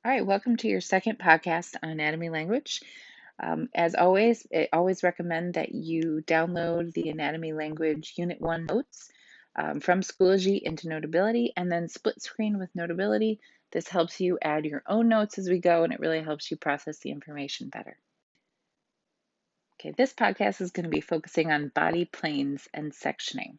All right, welcome to your second podcast on anatomy language. As always, I always recommend that you download the anatomy language Unit 1 notes from Schoology into Notability and then split screen with Notability. This helps you add your own notes as we go, and it really helps you process the information better. Okay, this podcast is going to be focusing on body planes and sectioning.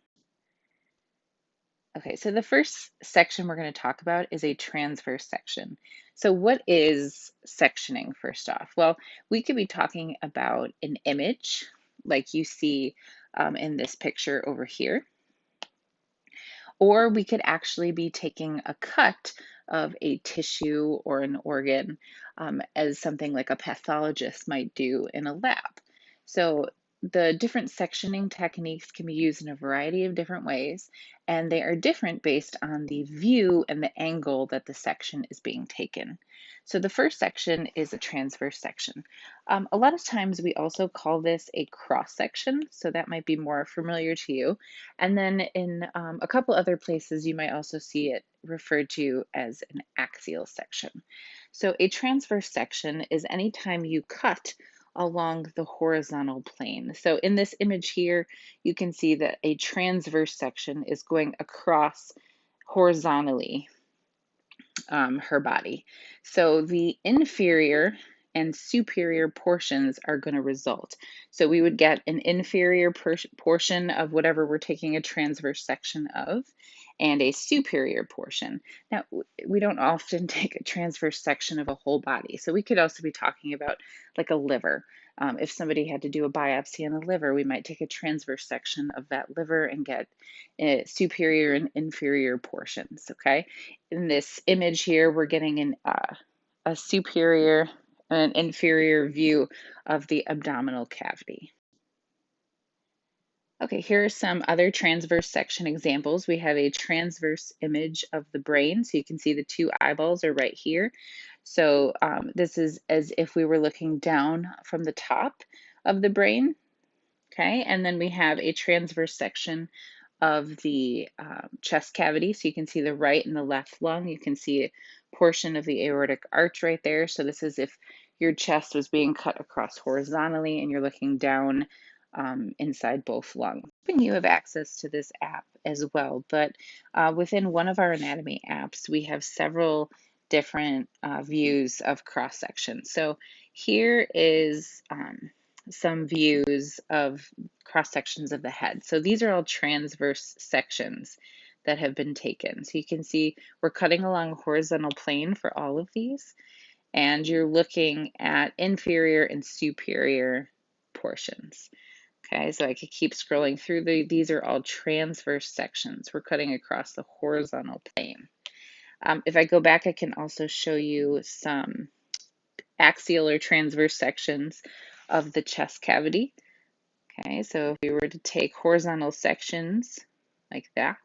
Okay, so the first section we're going to talk about is a transverse section. So what is sectioning, first off? Well, we could be talking about an image like you see in this picture over here, or we could actually be taking a cut of a tissue or an organ as something like a pathologist might do in a lab. So the different sectioning techniques can be used in a variety of different ways, and they are different based on the view and the angle that the section is being taken. So the first section is a transverse section. A lot of times we also call this a cross section, so that might be more familiar to you. And then in a couple other places, you might also see it referred to as an axial section. So a transverse section is any time you cut along the horizontal plane. So in this image here, you can see that a transverse section is going across horizontally her body. So the inferior and superior portions are going to result. So we would get an inferior portion of whatever we're taking a transverse section of, and a superior portion. Now, we don't often take a transverse section of a whole body. So we could also be talking about like a liver. If somebody had to do a biopsy on the liver, we might take a transverse section of that liver and get superior and inferior portions, okay? In this image here, we're getting a superior and an inferior view of the abdominal cavity. Okay, here are some other transverse section examples. We have a transverse image of the brain. So you can see the two eyeballs are right here. So this is as if we were looking down from the top of the brain. Okay, and then we have a transverse section of the chest cavity. So you can see the right and the left lung. You can see a portion of the aortic arch right there. So this is if your chest was being cut across horizontally and you're looking down inside both lungs. You have access to this app as well, but within one of our anatomy apps, we have several different views of cross section. So here is some views of cross sections of the head. So these are all transverse sections that have been taken. So you can see we're cutting along a horizontal plane for all of these, and you're looking at inferior and superior portions. Okay, so I could keep scrolling through these are all transverse sections. We're cutting across the horizontal plane. If I go back, I can also show you some axial or transverse sections of the chest cavity. Okay, so if we were to take horizontal sections like that,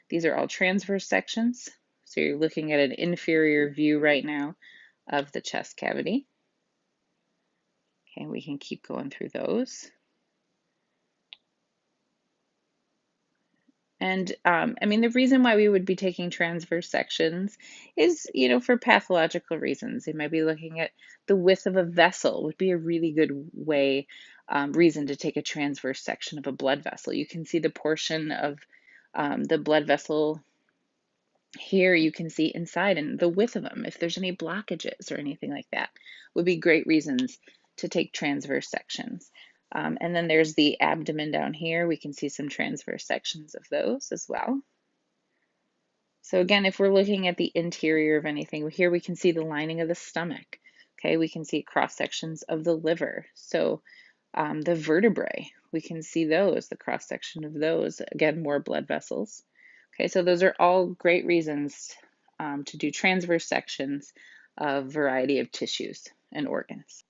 these are all transverse sections. So you're looking at an inferior view right now of the chest cavity. Okay, we can keep going through those. And I mean, the reason why we would be taking transverse sections is, for pathological reasons. They might be looking at the width of a vessel would be a really good reason to take a transverse section of a blood vessel. You can see the portion of the blood vessel here. You can see inside and the width of them. If there's any blockages or anything like that, would be great reasons to take transverse sections. And then there's the abdomen down here. We can see some transverse sections of those as well. So again, if we're looking at the interior of anything, here we can see the lining of the stomach. Okay, we can see cross sections of the liver. So the vertebrae, we can see those, the cross section of those. Again, more blood vessels. Okay, so those are all great reasons to do transverse sections of a variety of tissues and organs.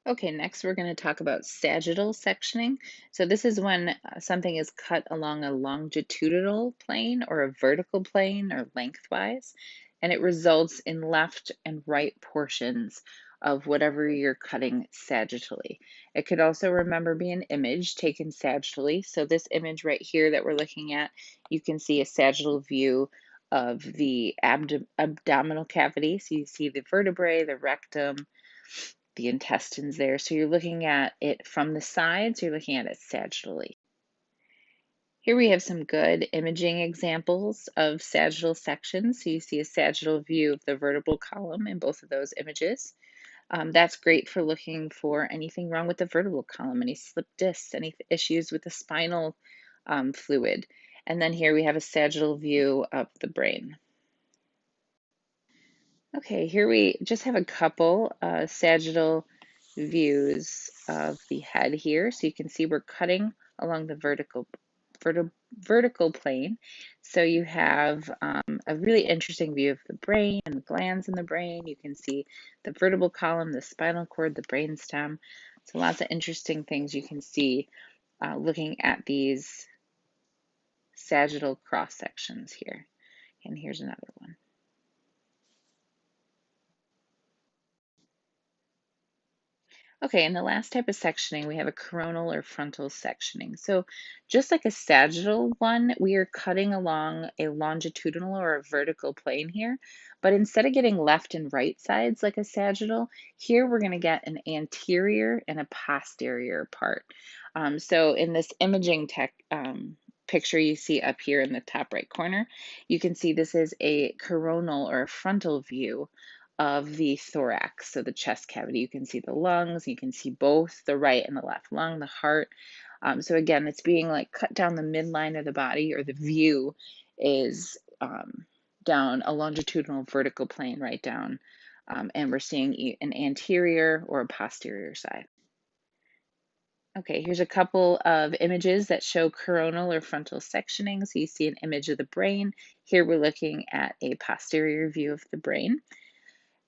Okay, next we're going to talk about sagittal sectioning. So this is when something is cut along a longitudinal plane or a vertical plane or lengthwise, and it results in left and right portions of whatever you're cutting sagittally. It could also, remember, be an image taken sagittally. So this image right here that we're looking at, you can see a sagittal view of the abdominal cavity. So you see the vertebrae, the rectum, the intestines there. So you're looking at it from the sides, you're looking at it sagittally. Here we have some good imaging examples of sagittal sections. So you see a sagittal view of the vertebral column in both of those images. That's great for looking for anything wrong with the vertebral column, any slip discs, any issues with the spinal fluid. And then here we have a sagittal view of the brain. Okay, here we just have a couple sagittal views of the head here. So you can see we're cutting along the vertical plane. So you have a really interesting view of the brain and the glands in the brain. You can see the vertebral column, the spinal cord, the brainstem. So lots of interesting things you can see looking at these sagittal cross sections here. And here's another one. Okay, in the last type of sectioning, we have a coronal or frontal sectioning. So just like a sagittal one, we are cutting along a longitudinal or a vertical plane here. But instead of getting left and right sides like a sagittal, here we're going to get an anterior and a posterior part. So in this imaging picture you see up here in the top right corner, you can see this is a coronal or a frontal view of the thorax, so the chest cavity. You can see the lungs, you can see both the right and the left lung, the heart. So again, it's being like cut down the midline of the body, or the view is down a longitudinal vertical plane right down. And we're seeing an anterior or a posterior side. Okay, here's a couple of images that show coronal or frontal sectioning. So you see an image of the brain. Here we're looking at a posterior view of the brain.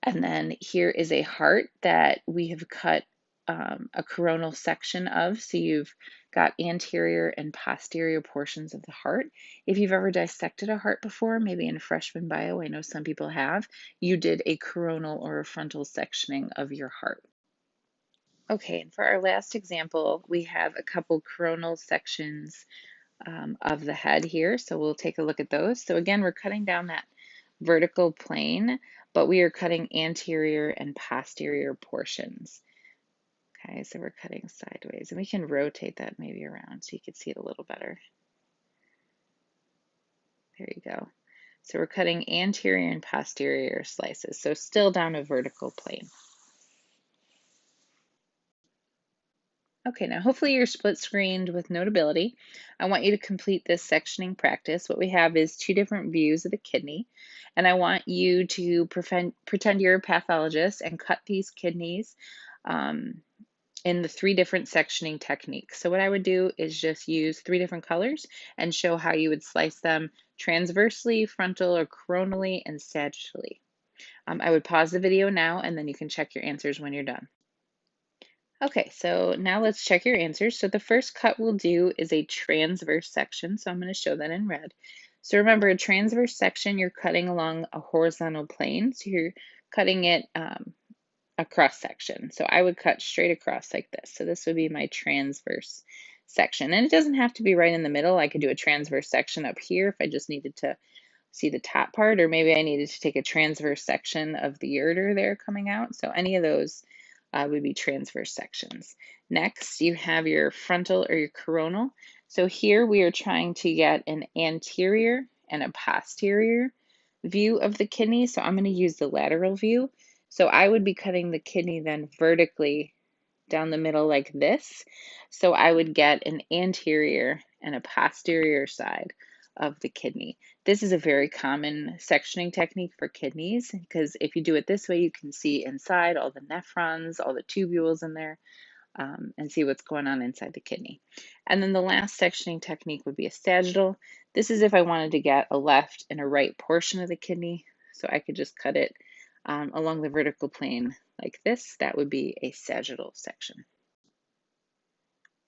And then here is a heart that we have cut a coronal section of. So you've got anterior and posterior portions of the heart. If you've ever dissected a heart before, maybe in freshman bio, I know some people have, you did a coronal or a frontal sectioning of your heart. Okay, and for our last example, we have a couple coronal sections of the head here. So we'll take a look at those. So again, we're cutting down that vertical plane, but we are cutting anterior and posterior portions. Okay, so we're cutting sideways, and we can rotate that maybe around so you can see it a little better. There you go. So we're cutting anterior and posterior slices, so still down a vertical plane. Okay, now hopefully you're split screened with Notability. I want you to complete this sectioning practice. What we have is two different views of the kidney, and I want you to pretend you're a pathologist and cut these kidneys in the three different sectioning techniques. So what I would do is just use three different colors and show how you would slice them transversely, frontal or coronally, and sagittally. I would pause the video now, and then you can check your answers when you're done. Okay, so now let's check your answers. So the first cut we'll do is a transverse section. So I'm going to show that in red. So remember, a transverse section, you're cutting along a horizontal plane. So you're cutting it a cross section. So I would cut straight across like this. So this would be my transverse section. And it doesn't have to be right in the middle. I could do a transverse section up here if I just needed to see the top part, or maybe I needed to take a transverse section of the ureter there coming out. So any of those would be transverse sections. Next, you have your frontal or your coronal. So here we are trying to get an anterior and a posterior view of the kidney. So I'm going to use the lateral view. So I would be cutting the kidney then vertically down the middle like this. So I would get an anterior and a posterior side of the kidney. This is a very common sectioning technique for kidneys, because if you do it this way, you can see inside all the nephrons, all the tubules in there, and see what's going on inside the kidney. And then the last sectioning technique would be a sagittal. This is if I wanted to get a left and a right portion of the kidney, so I could just cut it along the vertical plane like this. That would be a sagittal section.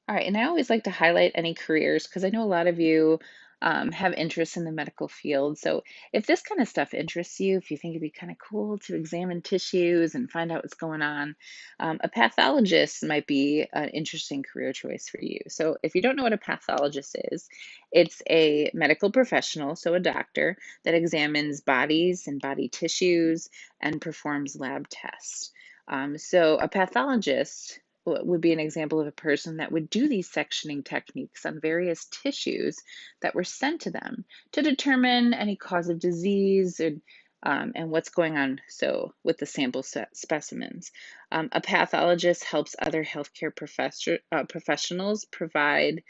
All right, and I always like to highlight any careers, because I know a lot of you have interest in the medical field. So if this kind of stuff interests you, if you think it'd be kind of cool to examine tissues and find out what's going on, a pathologist might be an interesting career choice for you. So if you don't know what a pathologist is, it's a medical professional, so a doctor, that examines bodies and body tissues and performs lab tests. So a pathologist would be an example of a person that would do these sectioning techniques on various tissues that were sent to them to determine any cause of disease and what's going on so with the sample specimens. A pathologist helps other healthcare professionals provide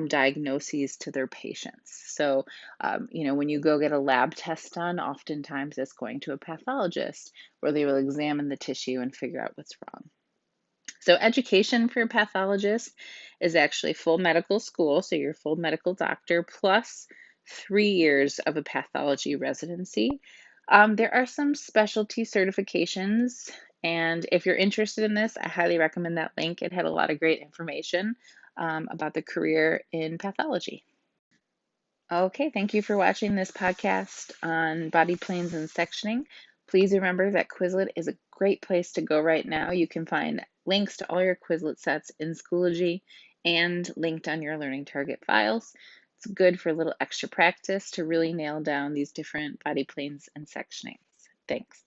diagnoses to their patients. So, when you go get a lab test done, oftentimes it's going to a pathologist where they will examine the tissue and figure out what's wrong. So education for a pathologist is actually full medical school, so you're a full medical doctor plus 3 years of a pathology residency. There are some specialty certifications, and if you're interested in this, I highly recommend that link. It had a lot of great information about the career in pathology. Okay, thank you for watching this podcast on body planes and sectioning. Please remember that Quizlet is a great place to go right now. You can find links to all your Quizlet sets in Schoology and linked on your Learning Target files. It's good for a little extra practice to really nail down these different body planes and sectionings. Thanks.